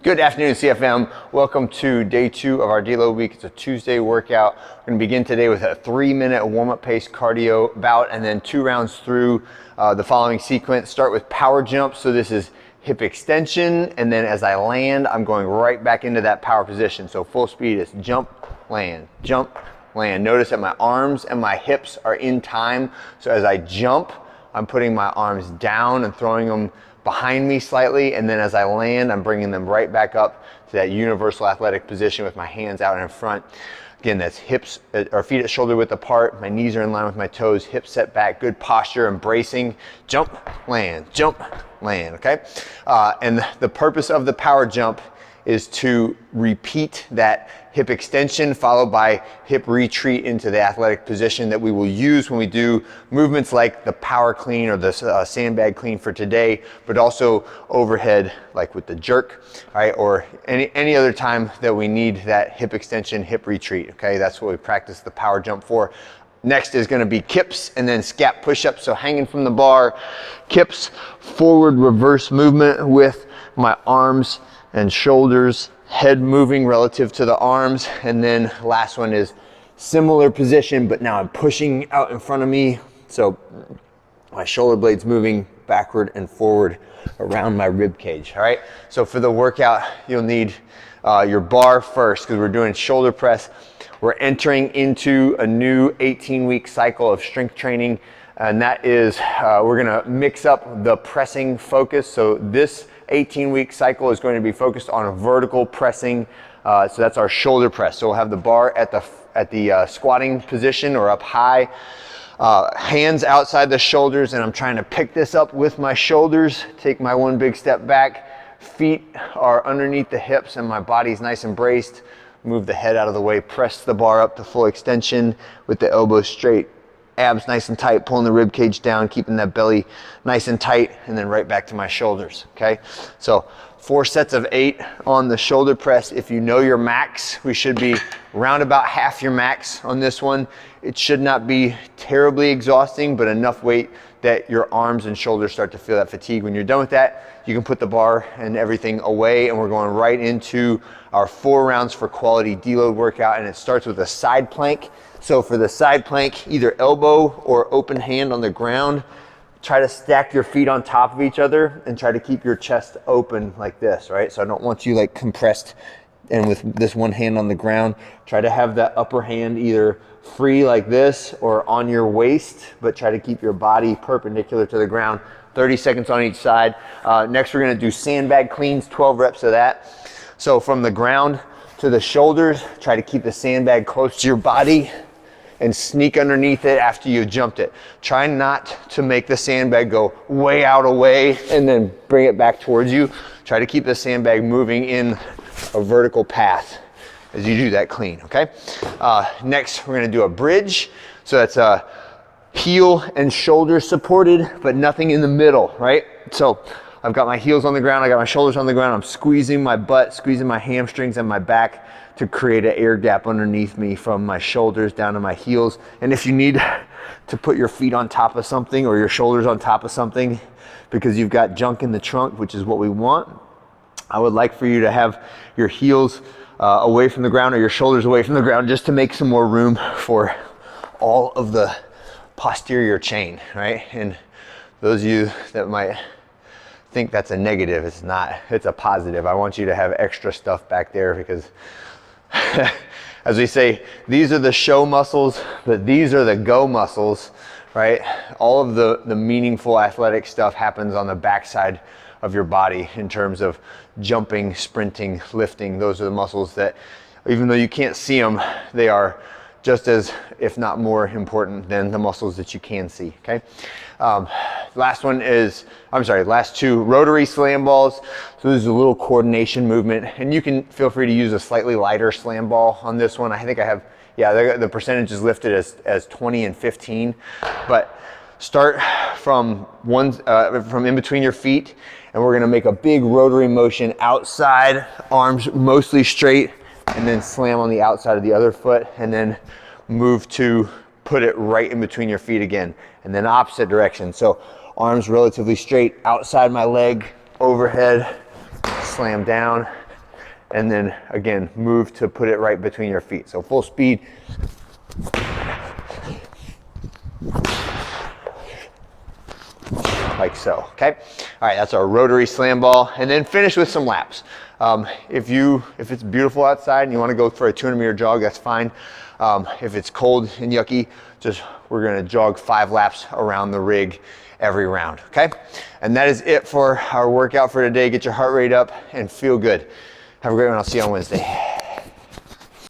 Good afternoon, CFM. Welcome to day 2 of our deload week. It's a Tuesday workout. We're going to begin today with a 3-minute warm-up pace cardio bout and then 2 rounds through the following sequence. Start with power jump. So this is hip extension, and then as I land, I'm going right back into that power position. So full speed is jump, land, jump, land. Notice that my arms and my hips are in time. So as I jump, I'm putting my arms down and throwing them behind me slightly, and then as I land, I'm bringing them right back up to that universal athletic position with my hands out in front. Again, that's hips or feet at shoulder width apart. My knees are in line with my toes, hips set back, good posture, embracing. Jump, land, okay? And the purpose of the power jump is to repeat that hip extension followed by hip retreat into the athletic position that we will use when we do movements like the power clean or the sandbag clean for today, but also overhead like with the jerk, all right, or any other time that we need that hip extension, hip retreat, okay? That's what we practice the power jump for. Next is gonna be kips and then scap push-ups. So hanging from the bar, kips, forward reverse movement with my arms and shoulders, head moving relative to the arms. And then last one is similar position, but now I'm pushing out in front of me. So my shoulder blades moving backward and forward around my rib cage, all right? So for the workout, you'll need your bar first because we're doing shoulder press. We're entering into a new 18-week cycle of strength training, and that is, we're gonna mix up the pressing focus. So this 18-week cycle is going to be focused on vertical pressing. So that's our shoulder press. So we'll have the bar at the squatting position or up high, hands outside the shoulders, and I'm trying to pick this up with my shoulders, take my one big step back, feet are underneath the hips and my body's nice and braced. Move the head out of the way, press the bar up to full extension with the elbows straight. Abs nice and tight, pulling the rib cage down, keeping that belly nice and tight, and then right back to my shoulders, okay? So 4 sets of 8 on the shoulder press. If you know your max, we should be round about half your max on this one. It should not be terribly exhausting, but enough weight that your arms and shoulders start to feel that fatigue. When you're done with that, you can put the bar and everything away, and we're going right into our 4 rounds for quality deload workout, and it starts with a side plank. So for the side plank, either elbow or open hand on the ground. Try to stack your feet on top of each other and try to keep your chest open like this, right? So I don't want you like compressed and with this one hand on the ground. Try to have that upper hand either free like this or on your waist, but try to keep your body perpendicular to the ground. 30 seconds on each side. Next, we're gonna do sandbag cleans, 12 reps of that. So from the ground to the shoulders, try to keep the sandbag close to your body and sneak underneath it after you jumped it. Try not to make the sandbag go way out away and then bring it back towards you. Try to keep the sandbag moving in a vertical path as you do that clean, okay? Next, we're gonna do a bridge. So that's a heel and shoulder supported, but nothing in the middle, right? So I've got my heels on the ground, I got my shoulders on the ground, I'm squeezing my butt, squeezing my hamstrings and my back to create an air gap underneath me from my shoulders down to my heels. And if you need to put your feet on top of something or your shoulders on top of something because you've got junk in the trunk, which is what we want, I would like for you to have your heels away from the ground or your shoulders away from the ground just to make some more room for all of the posterior chain, right? And those of you that might think that's a negative, it's not, it's a positive. I want you to have extra stuff back there because as we say, these are the show muscles, but these are the go muscles, right? All of the meaningful athletic stuff happens on the backside of your body in terms of jumping, sprinting, lifting. Those are the muscles that, even though you can't see them, they are just as, if not more important than the muscles that you can see, okay? Last 2, rotary slam balls. So this is a little coordination movement, and you can feel free to use a slightly lighter slam ball on this one. I think I have, yeah, the percentage is listed as 20 and 15, but start from in between your feet, and we're gonna make a big rotary motion outside, arms mostly straight, and then slam on the outside of the other foot, and then move to put it right in between your feet again, and then opposite direction. So arms relatively straight outside my leg, overhead, slam down, and then again, move to put it right between your feet. So full speed. Like so, okay? All right, that's our rotary slam ball. And then finish with some laps. If it's beautiful outside and you wanna go for a 200-meter jog, that's fine. If it's cold and yucky, we're gonna jog 5 laps around the rig every round, okay? And that is it for our workout for today. Get your heart rate up and feel good. Have a great one, I'll see you on Wednesday.